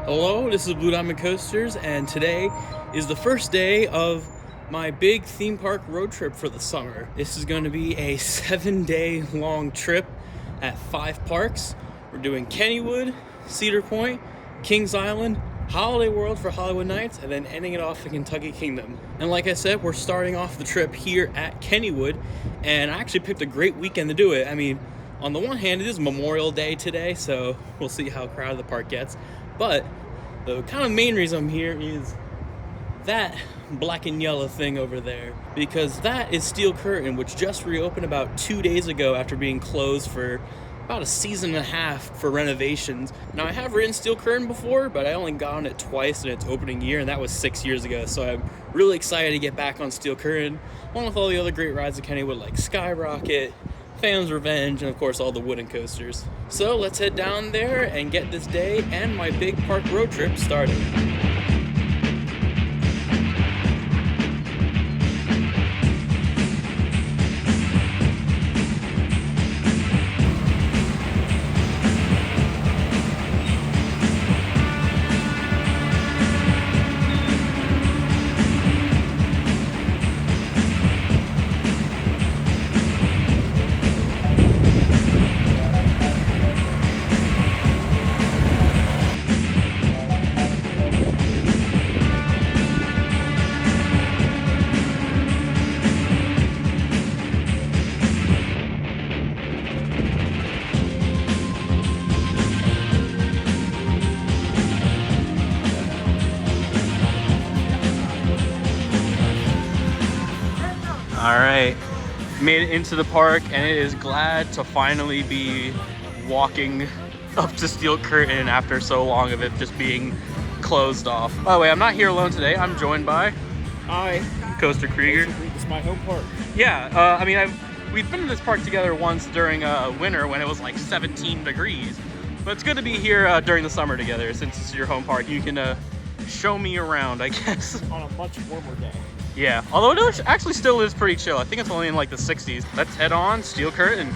Hello, this is Blue Diamond Coasters, and today is the first day of my big theme park road trip for the summer. This is going to be a 7-day long trip at 5 parks. We're doing Kennywood, Cedar Point, Kings Island, Holiday World for Holiwood Nights, and then ending it off in Kentucky Kingdom. And like I said, we're starting off the trip here at Kennywood, and I actually picked a great weekend to do it. I mean, on the one hand, it is Memorial Day today, so we'll see how crowded the park gets. But the kind of main reason I'm here is that black and yellow thing over there, because that is Steel Curtain, which just reopened about 2 days ago after being closed for about a season and a half for renovations. Now, I have ridden Steel Curtain before, but I only got on it twice in its opening year, and that was 6 years ago. So I'm really excited to get back on Steel Curtain, along with all the other great rides at Kennywood like Skyrocket, Phantom's Revenge, and of course all the wooden coasters. So let's head down there and get this day and my big park road trip started. Alright, made it into the park, and it is glad to finally be walking up to Steel Curtain after so long of it just being closed off. By the way, I'm not here alone today. I'm joined by... Hi. Coaster Krieger. This is my home park. Yeah, I mean, we've been in this park together once during winter when it was like 17 degrees. But it's good to be here during the summer together, since it's your home park. You can show me around, I guess. On a much warmer day. Yeah, although it actually still is pretty chill. I think it's only in like the 60s. Let's head on Steel Curtain.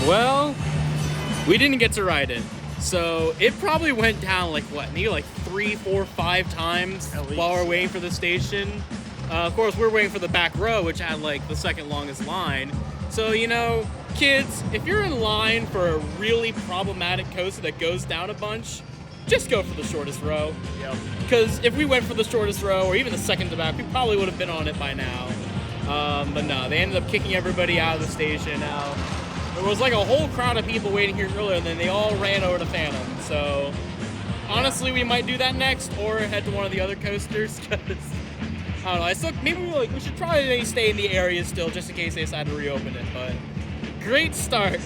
Well, we didn't get to ride it, so it probably went down like what, maybe like 3, 4, 5 times while we're waiting for the station. Of course, we're waiting for the back row, which had like the second longest line. So, you know, kids, if you're in line for a really problematic coaster that goes down a bunch, just go for the shortest row. Yep. Because if we went for the shortest row, or even the second to back, we probably would have been on it by now. But no, they ended up kicking everybody out of the station. Now, there was like a whole crowd of people waiting here earlier, and then they all ran over to Phantom. So, honestly, we might do that next, or head to one of the other coasters, because, I don't know, I still, maybe we should probably stay in the area still, just in case they decide to reopen it, but great start.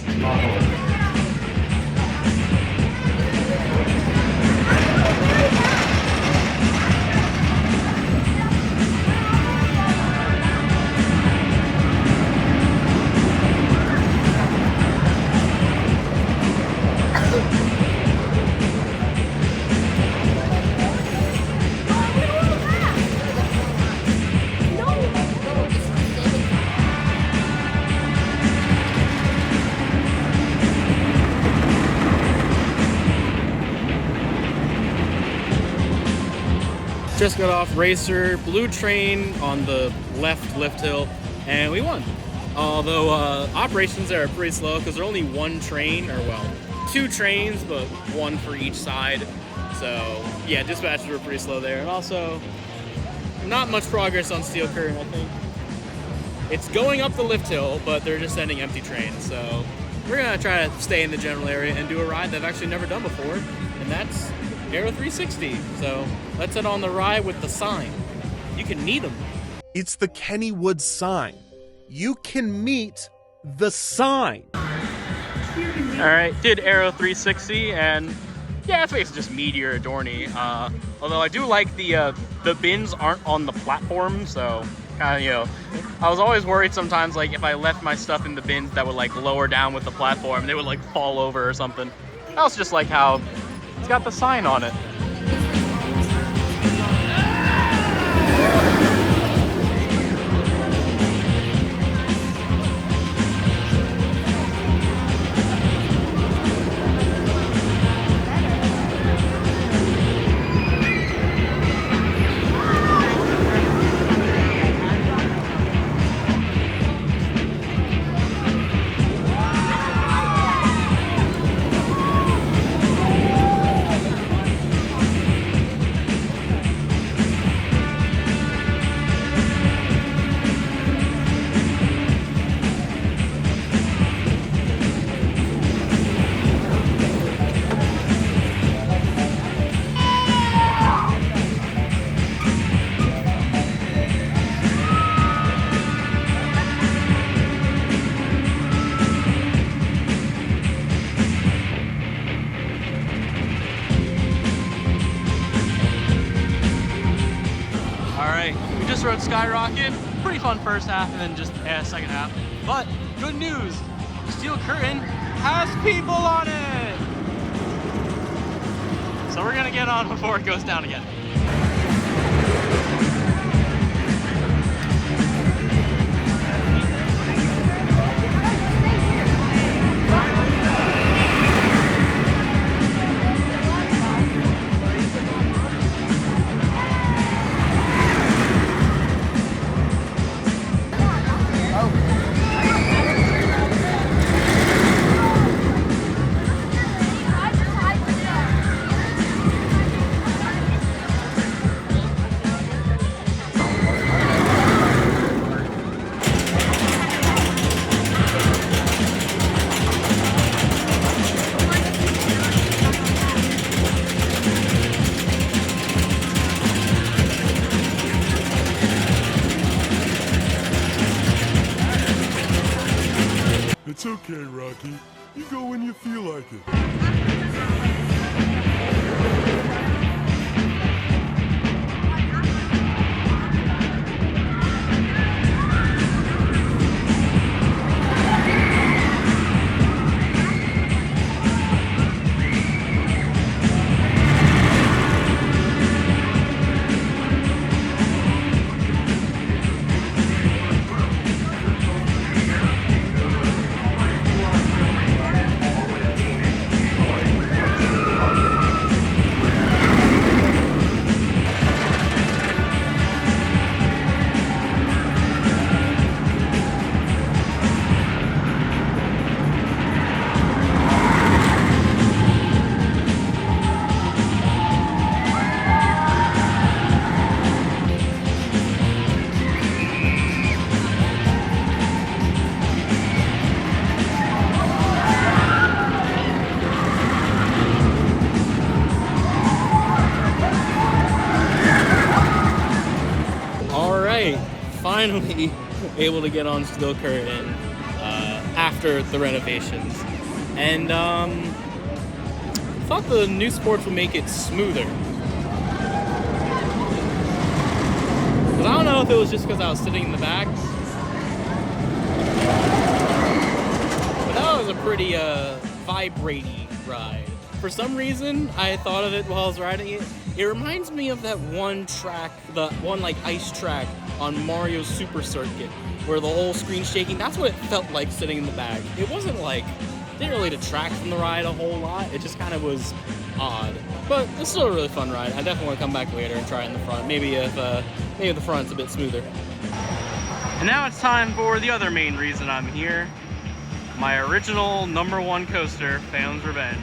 Just got off racer, blue train on the left lift hill, and we won. Although operations there are pretty slow because there's only one train, or well, two trains, but one for each side. So yeah, dispatches were pretty slow there. And also, not much progress on Steel Curtain, I think. It's going up the lift hill, but they're just sending empty trains. So we're gonna try to stay in the general area and do a ride that I've actually never done before, and that's Aero 360. So let's head on the ride with the sign. You can meet them. It's the Kennywood sign. You can meet the sign. All right, did Aero 360, and yeah, it's basically just Meteor Dorney. Although I do like the bins aren't on the platform, so kind of, you know, I was always worried sometimes, like if I left my stuff in the bins that would like lower down with the platform, they would like fall over or something. I also just like how it's got the sign on it. We just rode Skyrocket, pretty fun first half and then just second half. But good news, Steel Curtain has people on it! So we're gonna get on before it goes down again. It's okay, Rocky. You go when you feel like it. Finally able to get on Steel Curtain after the renovations, and thought the new sports would make it smoother. Because I don't know if it was just because I was sitting in the back, but that was a pretty vibrating ride. For some reason, I thought of it while I was riding it. It reminds me of that one track, the one like ice track on Mario's Super Circuit, where the whole screen's shaking. That's what it felt like sitting in the back. It wasn't like didn't really detract from the ride a whole lot. It just kind of was odd. But it's still a really fun ride. I definitely want to come back later and try it in the front. Maybe if maybe the front's a bit smoother. And now it's time for the other main reason I'm here. My original #1 coaster, Phantom's Revenge.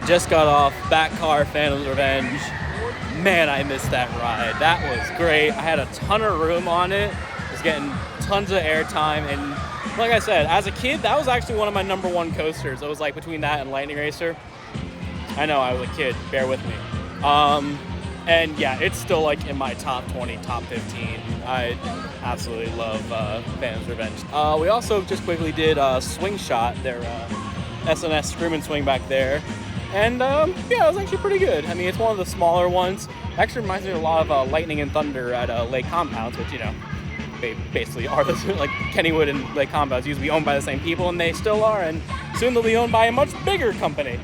Just got off back car Phantom's Revenge. Man, I missed that ride. That was great. I had a ton of room on it. Was getting tons of airtime, and like I said, as a kid, that was actually one of my #1 coasters. It was like between that and Lightning Racer. I know I was a kid. Bear with me. And yeah, it's still like in my top 20, top 15. I absolutely love Phantom's Revenge. We also just quickly did Swing Shot, their SNS Scream and Swing back there. And yeah, it was actually pretty good. I mean, it's one of the smaller ones. Actually reminds me a lot of Lightning and Thunder at Lake Compounds, which, you know, they basically are like Kennywood and Lake Compounds used to be owned by the same people, and they still are, and soon they'll be owned by a much bigger company.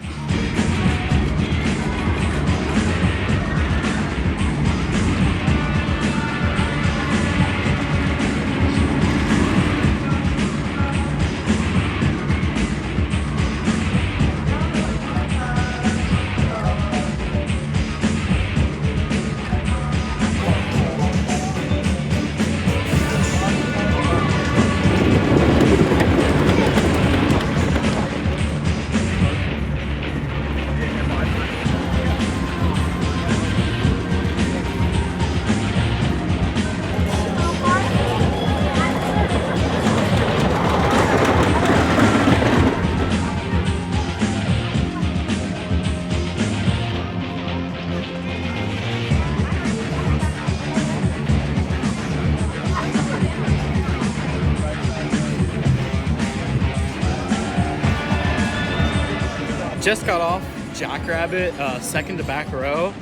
Just got off Jackrabbit, second to back row.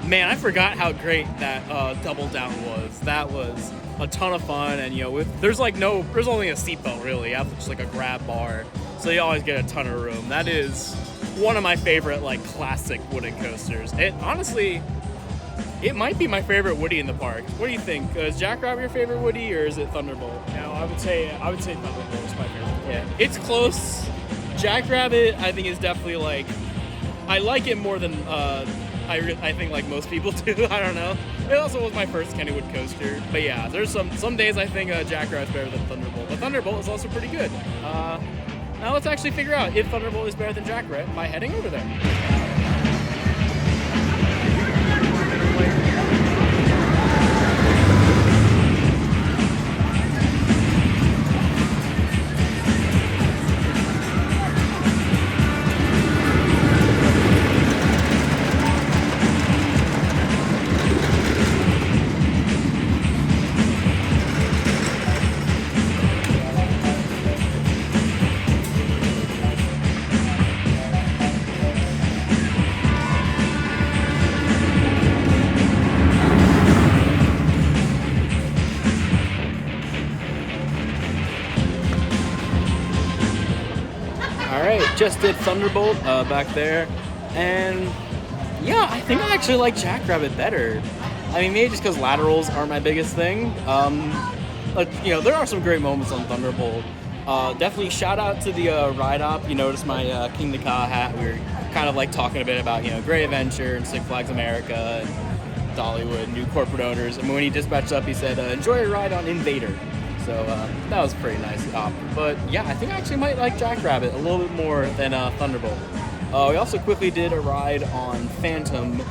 Man, I forgot how great that double down was. That was a ton of fun, and you know, there's only a seatbelt really. You have just like a grab bar, so you always get a ton of room. That is one of my favorite like classic wooden coasters. It honestly, it might be my favorite Woody in the park. What do you think? Is Jackrabbit your favorite Woody, or is it Thunderbolt? No, I would say Thunderbolt is my favorite. Yeah, it's close. Jackrabbit, I think, is definitely like, I like it more than I think like most people do. I don't know. It also was my first Kennywood coaster, but yeah, there's some days I think Jackrabbit's better than Thunderbolt, but Thunderbolt is also pretty good. Now let's actually figure out if Thunderbolt is better than Jackrabbit by heading over there. Just did Thunderbolt back there, and yeah, I think I actually like Jackrabbit better. I mean, maybe just because laterals aren't my biggest thing. But, you know, there are some great moments on Thunderbolt. Definitely shout out to the ride op. You noticed my King the Ka hat. We were kind of like talking a bit about, you know, Great Adventure and Six Flags America and Dollywood, new corporate owners. And when he dispatched up, he said, enjoy your ride on Invader. So that was a pretty nice op. But yeah, I think I actually might like Jackrabbit a little bit more than Thunderbolt. We also quickly did a ride on Phantom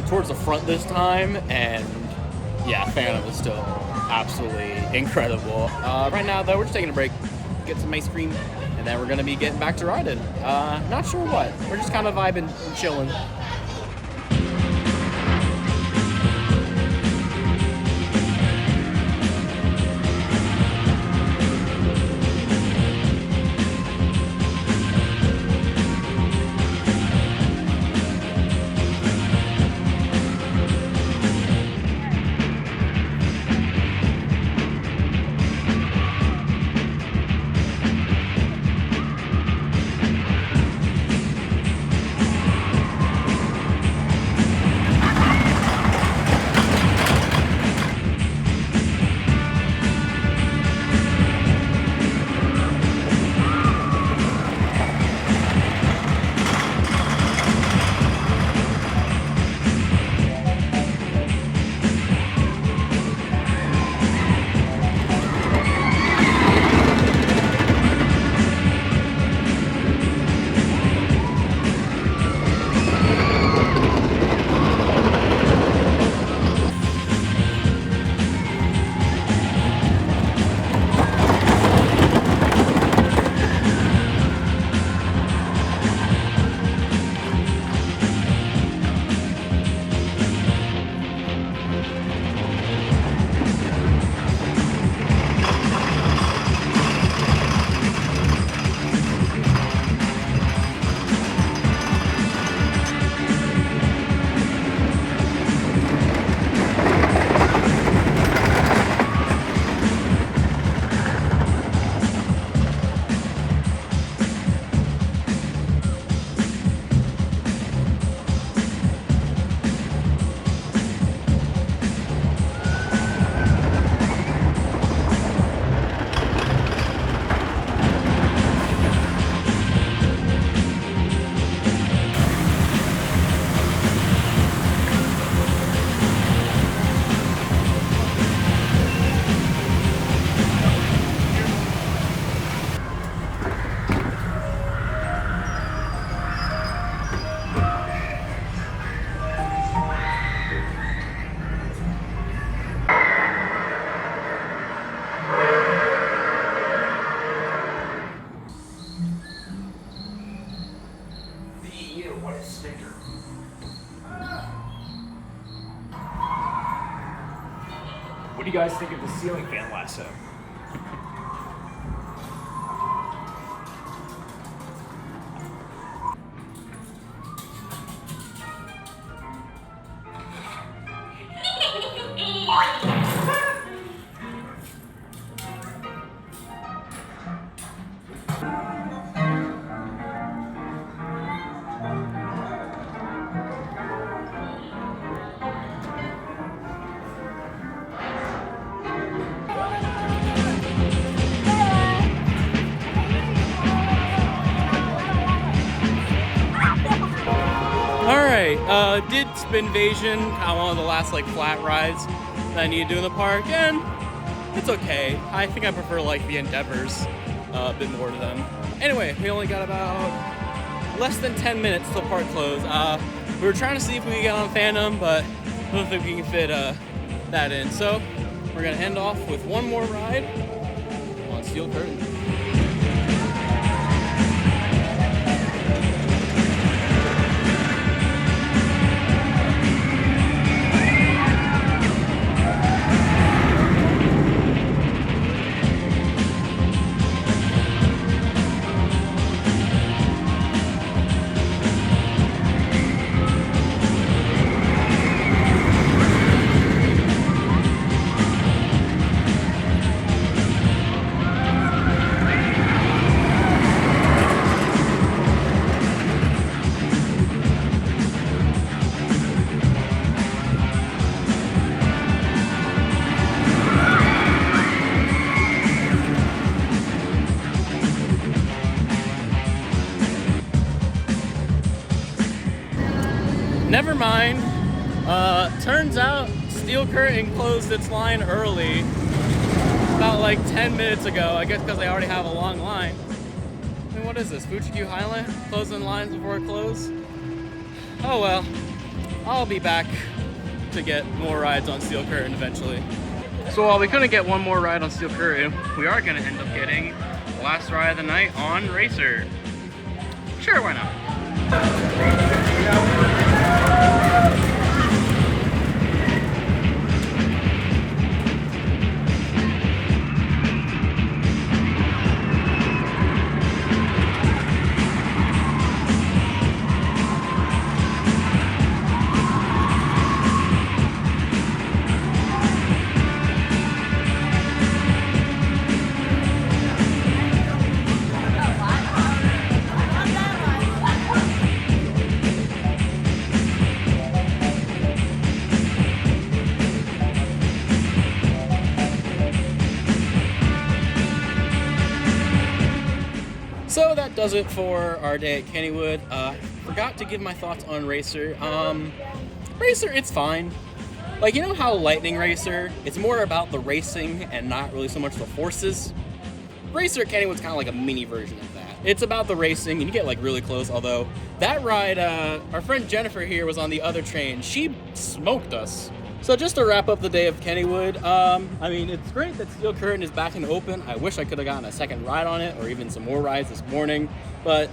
towards the front this time, and yeah, Phantom is still absolutely incredible. Right now, though, we're just taking a break, get some ice cream, and then we're going to be getting back to riding. Not sure what. We're just kind of vibing and chilling. What do you guys think of the ceiling fan lasso? Did Spinvasion, kind of one of the last like flat rides that I need to do in the park, and it's okay. I think I prefer like the Endeavors a bit more to them. Anyway, we only got about less than 10 minutes till park close. We were trying to see if we could get on Phantom, but I don't think we can fit that in. So we're gonna end off with one more ride on Steel Curtain. turns out Steel Curtain closed its line early, about like 10 minutes ago, I guess because they already have a long line. I mean, what is this, Fuji-Q Highland? Closing lines before it closes? Oh well, I'll be back to get more rides on Steel Curtain eventually. So while we couldn't get one more ride on Steel Curtain, we are gonna end up getting the last ride of the night on Racer. Sure, why not? So that does it for our day at Kennywood. Forgot to give my thoughts on Racer. Racer, it's fine. Like, you know how Lightning Racer, it's more about the racing and not really so much the horses? Racer at Kennywood's kind of like a mini version of that. It's about the racing, and you get like really close, although that ride, our friend Jennifer here was on the other train. She smoked us. So just to wrap up the day of Kennywood, I mean, it's great that Steel Curtain is back and open. I wish I could have gotten a second ride on it, or even some more rides this morning, but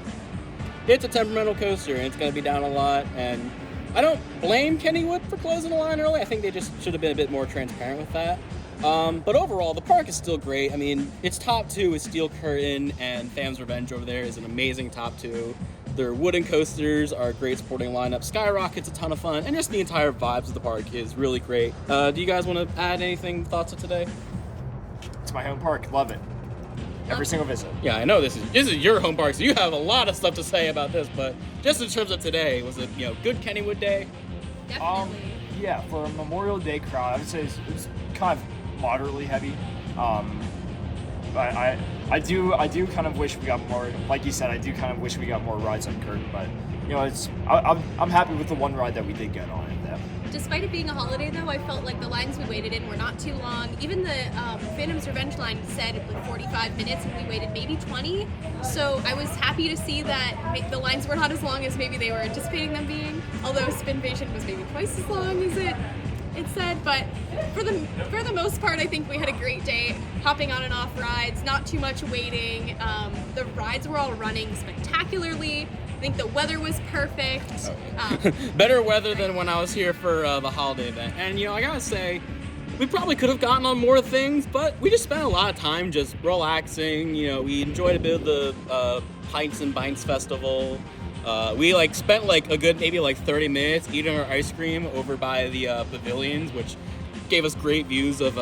it's a temperamental coaster, and it's going to be down a lot, and I don't blame Kennywood for closing the line early. I think they just should have been a bit more transparent with that. But overall, the park is still great. I mean, its top two is Steel Curtain, and Phantom's Revenge over there is an amazing top two. Their wooden coasters are a great sporting lineup. Skyrocket's a ton of fun, and just the entire vibes of the park is really great. Do you guys want to add anything, thoughts of today? It's my home park. Love it. Every single visit. Yeah, I know this is your home park, so you have a lot of stuff to say about this, but just in terms of today, was it, good Kennywood day? Definitely. Yeah, for a Memorial Day crowd, I would say it's kind of moderately heavy. But I do kind of wish we got more. Like you said, I do kind of wish we got more rides on Curtain. But I'm happy with the one ride that we did get on it. Despite it being a holiday, though, I felt like the lines we waited in were not too long. Even the Phantom's Revenge line said like 45 minutes, and we waited maybe 20. So I was happy to see that the lines were not as long as maybe they were anticipating them being. Although Spinvasion was maybe twice as long as it said, but for the most part, I think we had a great day, hopping on and off rides, not too much waiting. The rides were all running spectacularly. I think the weather was perfect. Better weather than when I was here for the holiday event. And I gotta say, we probably could have gotten on more things, but we just spent a lot of time just relaxing. We enjoyed a bit of the Pints and Bints Festival. We spent a good maybe 30 minutes eating our ice cream over by the pavilions, which gave us great views of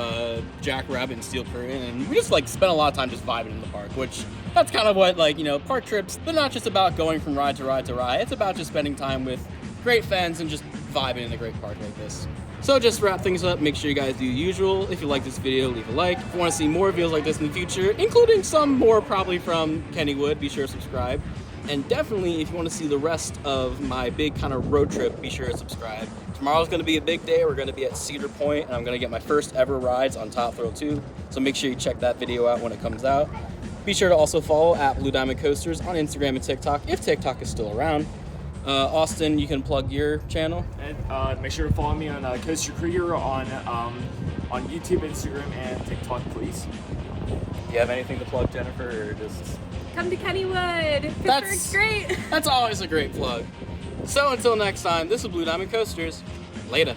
Jackrabbit and Steel Curtain, and we just spent a lot of time just vibing in the park, which that's kind of what park trips, they're not just about going from ride to ride to ride, it's about just spending time with great friends and just vibing in a great park like this. So just to wrap things up, make sure you guys do the usual. If you like this video, leave a like. If you want to see more videos like this in the future, including some more probably from Kennywood, be sure to subscribe. And definitely, if you want to see the rest of my big kind of road trip, be sure to subscribe. Tomorrow's going to be a big day. We're going to be at Cedar Point, and I'm going to get my first ever rides on Top Thrill 2. So make sure you check that video out when it comes out. Be sure to also follow at Blue Diamond Coasters on Instagram and TikTok, if TikTok is still around. Austin, you can plug your channel. And make sure to follow me on Coaster Krieger on YouTube, Instagram, and TikTok, please. Do you have anything to plug, Jennifer, or just... Come to Kennywood. Pittsburgh's great. That's always a great plug. So until next time, this is Blue Diamond Coasters. Later.